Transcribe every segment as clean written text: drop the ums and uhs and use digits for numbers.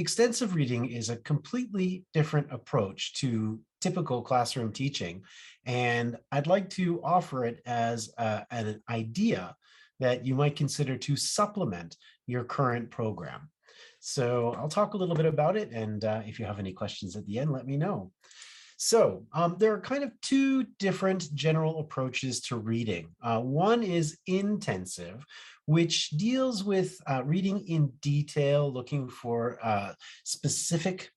Extensive reading is a completely different approach to typical classroom teaching, and I'd like to offer it as an idea that you might consider to supplement your current program. So I'll talk a little bit about it, and if you have any questions at the end, let me know. So there are kind of two different general approaches to reading. One is intensive, which deals with reading in detail, looking for specific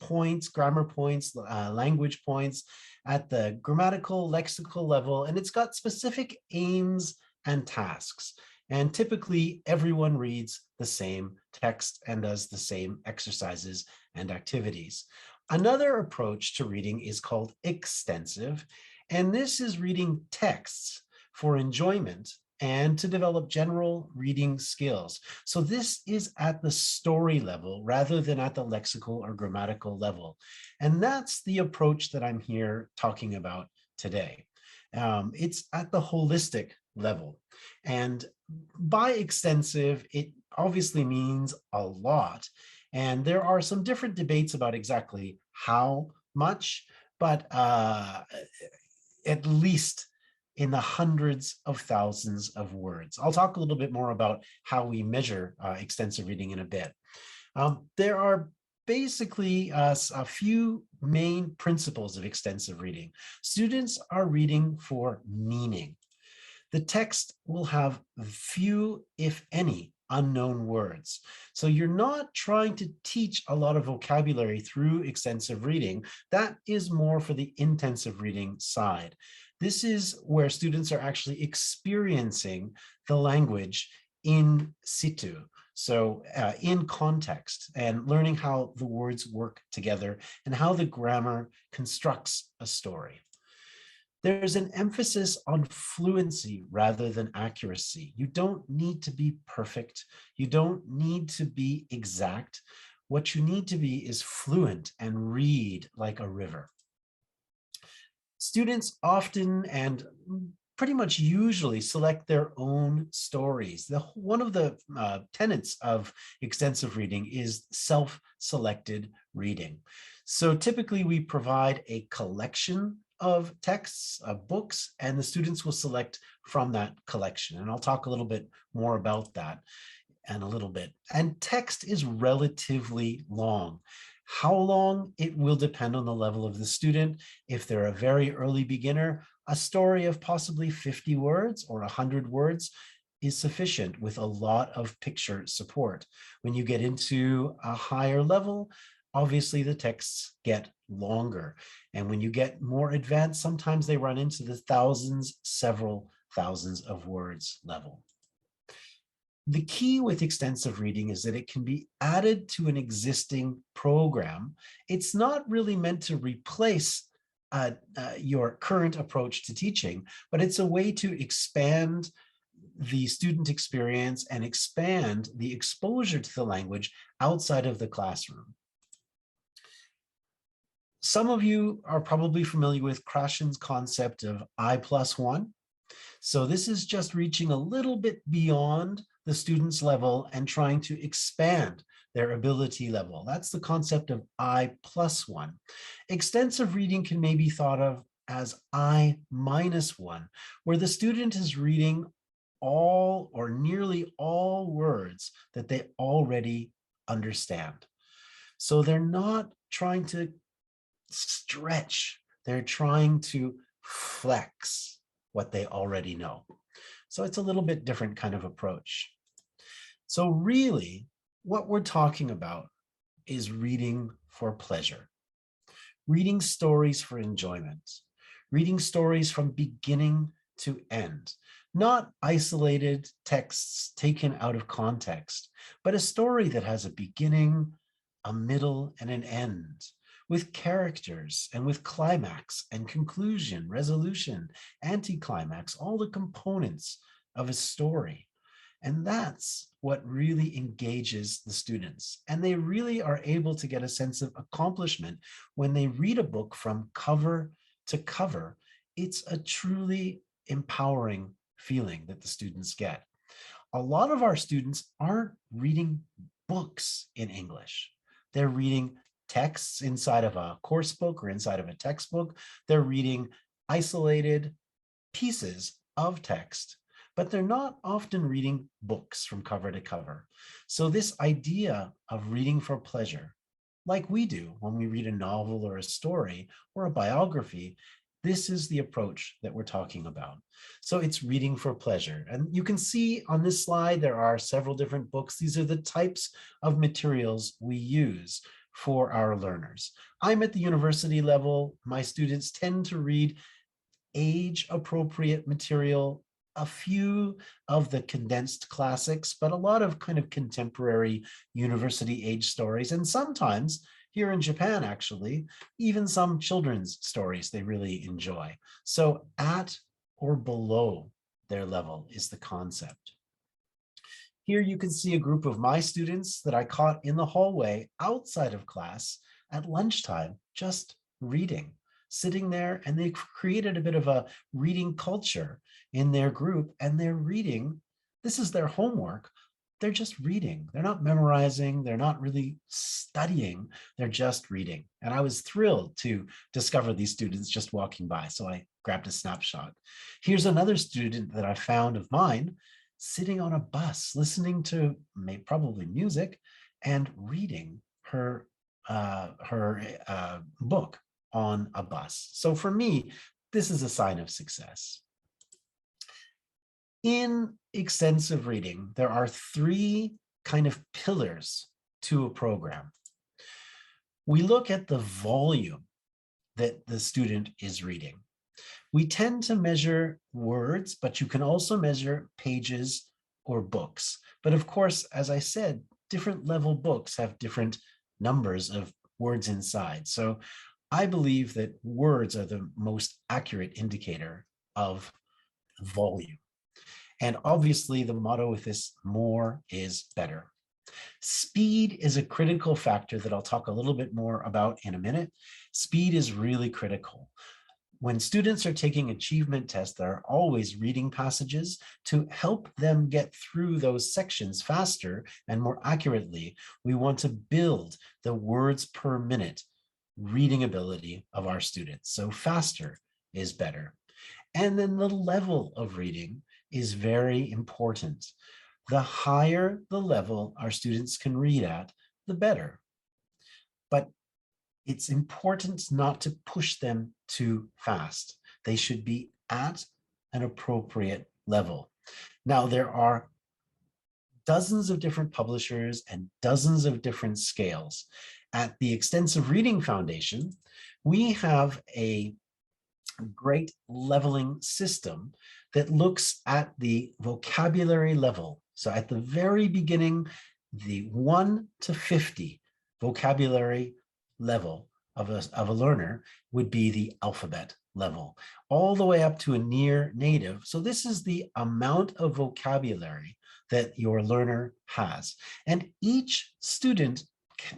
points, grammar points, language points at the grammatical, lexical level, and it's got specific aims and tasks. And typically everyone reads the same text and does the same exercises and activities. Another approach to reading is called extensive, and this is reading texts for enjoyment and to develop general reading skills. So this is at the story level rather than at the lexical or grammatical level. And that's the approach that I'm here talking about today. It's at the holistic level. And by extensive, it obviously means a lot. And there are some different debates about exactly how much, but at least in the hundreds of thousands of words. I'll talk a little bit more about how we measure extensive reading in a bit. There are basically a few main principles of extensive reading. Students are reading for meaning. The text will have few, if any, unknown words. So you're not trying to teach a lot of vocabulary through extensive reading. That is more for the intensive reading side. This is where students are actually experiencing the language in situ. So in context, and learning how the words work together and how the grammar constructs a story. There's an emphasis on fluency rather than accuracy. You don't need to be perfect. You don't need to be exact. What you need to be is fluent and read like a river. Students often and pretty much usually select their own stories. One of the tenets of extensive reading is self-selected reading. So typically we provide a collection of texts, books, and the students will select from that collection. And I'll talk a little bit more about that in a little bit. And text is relatively long. How long? It will depend on the level of the student. If they're a very early beginner, a story of possibly 50 words or 100 words is sufficient with a lot of picture support. When you get into a higher level, obviously the texts get longer. And when you get more advanced, sometimes they run into the thousands, several thousands of words level. The key with extensive reading is that it can be added to an existing program. It's not really meant to replace your current approach to teaching, but it's a way to expand the student experience and expand the exposure to the language outside of the classroom. Some of you are probably familiar with Krashen's concept of I+1. So this is just reaching a little bit beyond the student's level and trying to expand their ability level. That's the concept of I+1. Extensive reading can maybe be thought of as I-1, where the student is reading all or nearly all words that they already understand. So they're not trying to stretch, they're trying to flex what they already know. So it's a little bit different kind of approach. So really, what we're talking about is reading for pleasure, reading stories for enjoyment, reading stories from beginning to end, not isolated texts taken out of context, but a story that has a beginning, a middle, and an end, with characters and with climax and conclusion, resolution, anticlimax, all the components of a story. And that's what really engages the students. And they really are able to get a sense of accomplishment when they read a book from cover to cover. It's a truly empowering feeling that the students get. A lot of our students aren't reading books in English. They're reading texts inside of a course book or inside of a textbook. They're reading isolated pieces of text, but they're not often reading books from cover to cover. So this idea of reading for pleasure, like we do when we read a novel or a story or a biography, this is the approach that we're talking about. So it's reading for pleasure. And you can see on this slide, there are several different books. These are the types of materials we use for our learners. I'm at the university level. My students tend to read age-appropriate material, a few of the condensed classics, but a lot of kind of contemporary university age stories. And sometimes here in Japan, actually, even some children's stories they really enjoy. So at or below their level is the concept. Here you can see a group of my students that I caught in the hallway outside of class at lunchtime, just reading, sitting there, and they've created a bit of a reading culture in their group, and they're reading. This is their homework. They're just reading. They're not memorizing. They're not really studying. They're just reading. And I was thrilled to discover these students just walking by. So I grabbed a snapshot. Here's another student that I found of mine sitting on a bus, listening to probably music and reading her book on a bus. So for me, this is a sign of success. In extensive reading, there are three kind of pillars to a program. We look at the volume that the student is reading. We tend to measure words, but you can also measure pages or books. But of course, as I said, different level books have different numbers of words inside. So I believe that words are the most accurate indicator of volume. And obviously the motto with this, more is better. Speed is a critical factor that I'll talk a little bit more about in a minute. Speed is really critical. When students are taking achievement tests, there are always reading passages to help them get through those sections faster and more accurately. We want to build the words per minute reading ability of our students. So faster is better. And then the level of reading is very important. The higher the level our students can read at, the better. But it's important not to push them too fast. They should be at an appropriate level. Now, there are dozens of different publishers and dozens of different scales. At the Extensive Reading Foundation, we have a great leveling system that looks at the vocabulary level. So at the very beginning, the 1 to 50 vocabulary level of a learner would be the alphabet level, all the way up to a near native. So this is the amount of vocabulary that your learner has. And each student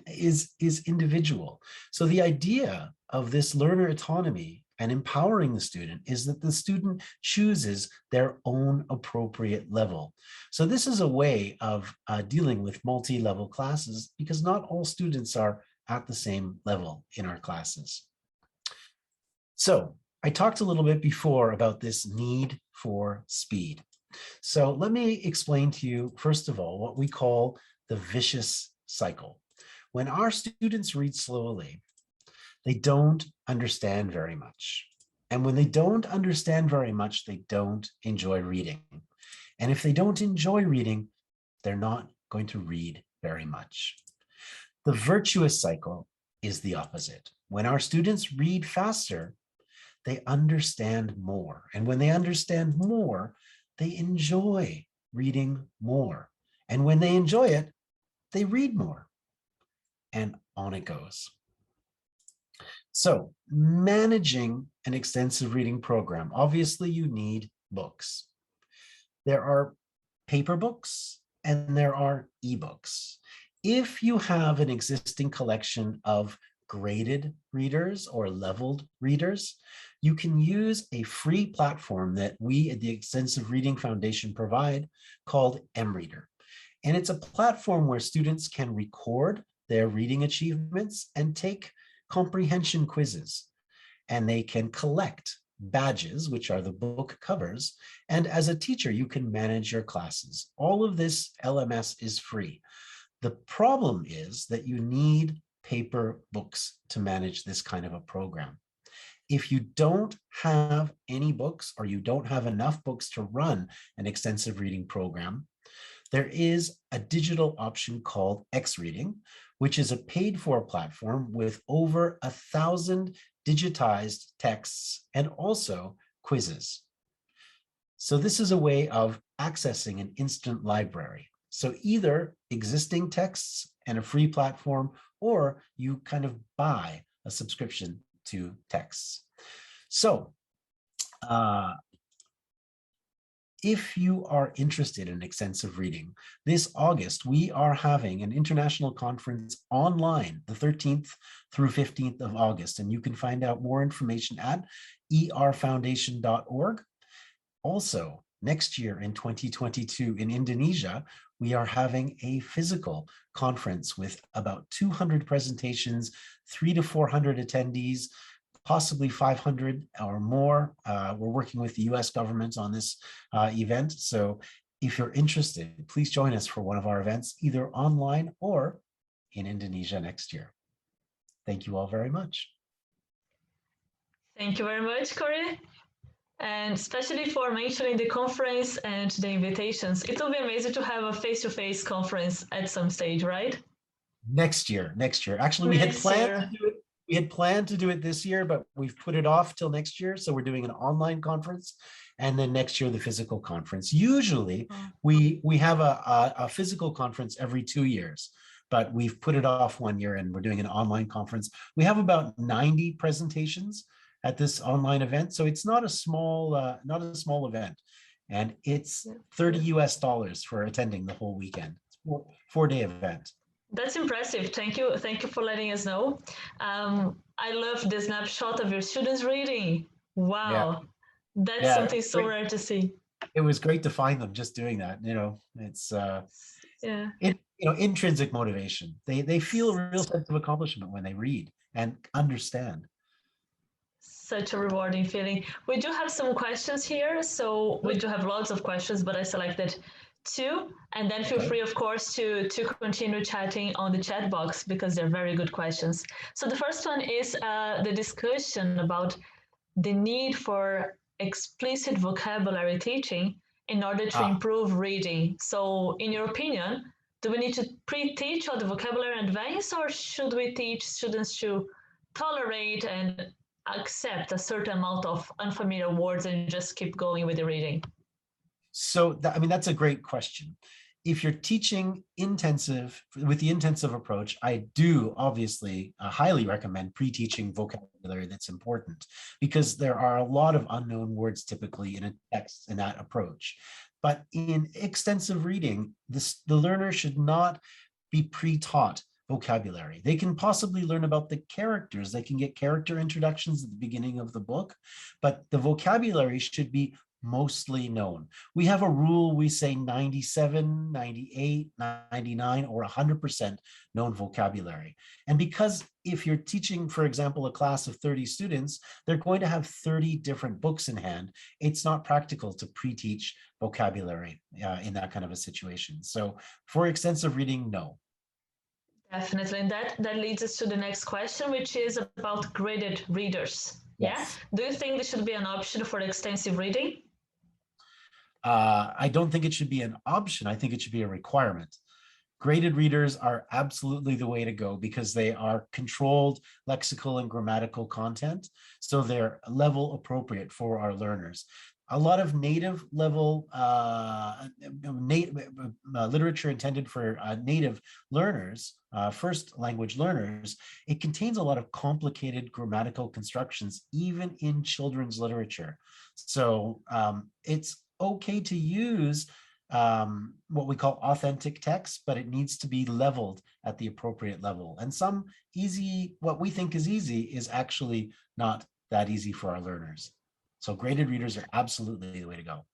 is individual. So the idea of this learner autonomy and empowering the student is that the student chooses their own appropriate level. So this is a way of dealing with multi-level classes, because not all students are at the same level in our classes. So I talked a little bit before about this need for speed. So let me explain to you, first of all, what we call the vicious cycle. When our students read slowly, they don't understand very much. And when they don't understand very much, they don't enjoy reading. And if they don't enjoy reading, they're not going to read very much. The virtuous cycle is the opposite. When our students read faster, they understand more. And when they understand more, they enjoy reading more. And when they enjoy it, they read more. And on it goes. So managing an extensive reading program, obviously you need books. There are paper books and there are ebooks. If you have an existing collection of graded readers or leveled readers, you can use a free platform that we at the Extensive Reading Foundation provide called mReader. And it's a platform where students can record their reading achievements and take comprehension quizzes. And they can collect badges, which are the book covers. And as a teacher, you can manage your classes. All of this LMS is free. The problem is that you need paper books to manage this kind of a program. If you don't have any books or you don't have enough books to run an extensive reading program, there is a digital option called X-Reading, which is a paid-for platform with over 1,000 digitized texts and also quizzes. So this is a way of accessing an instant library. So either existing texts and a free platform, or you kind of buy a subscription to texts. So if you are interested in extensive reading, this August, we are having an international conference online, the 13th through 15th of August, and you can find out more information at erfoundation.org. Also, next year in 2022 in Indonesia, we are having a physical conference with about 200 presentations, 300 to 400 attendees, possibly 500 or more. We're working with the US government on this event. So if you're interested, please join us for one of our events, either online or in Indonesia next year. Thank you all very much. Thank you very much, Cory. And especially for mentioning the conference and the invitations. It will be amazing to have a face-to-face conference at some stage, right? Next year. Actually, we had planned to do it this year, but we've put it off till next year. So we're doing an online conference, and then next year the physical conference. Usually we have a physical conference every 2 years, but we've put it off 1 year and we're doing an online conference. We have about 90 presentations at this online event, so it's not a small event, and it's $30 US for attending the whole weekend. It's a 4-day event. That's impressive. Thank you for letting us know. I love the snapshot of your students reading. Wow, that's something so rare to see. It was great to find them just doing that. It's intrinsic motivation. They feel a real sense of accomplishment when they read and understand. Such a rewarding feeling. We do have some questions here, so we do have lots of questions, but I selected 2, and then feel free, of course, to continue chatting on the chat box because they're very good questions. So the first one is the discussion about the need for explicit vocabulary teaching in order to improve reading. So in your opinion, do we need to pre-teach all the vocabulary in advance, or should we teach students to tolerate and accept a certain amount of unfamiliar words and just keep going with the reading? So that's a great question. If you're teaching with the intensive approach, I do obviously highly recommend pre-teaching vocabulary that's important, because there are a lot of unknown words typically in a text in that approach. But in extensive reading, the learner should not be pre-taught vocabulary. They can possibly learn about the characters. They can get character introductions at the beginning of the book, but the vocabulary should be mostly known. We have a rule, we say 97, 98, 99, or 100% known vocabulary. And because if you're teaching, for example, a class of 30 students, they're going to have 30 different books in hand. It's not practical to pre-teach vocabulary in that kind of a situation. So for extensive reading, no. Definitely, and that leads us to the next question, which is about graded readers. Yes. Yeah? Do you think there should be an option for extensive reading? I don't think it should be an option. I think it should be a requirement. Graded readers are absolutely the way to go because they are controlled lexical and grammatical content, so they're level appropriate for our learners. A lot of native level literature intended for native learners, first language learners, it contains a lot of complicated grammatical constructions, even in children's literature. So it's okay to use what we call authentic text, but it needs to be leveled at the appropriate level. And some what we think is easy is actually not that easy for our learners. So graded readers are absolutely the way to go.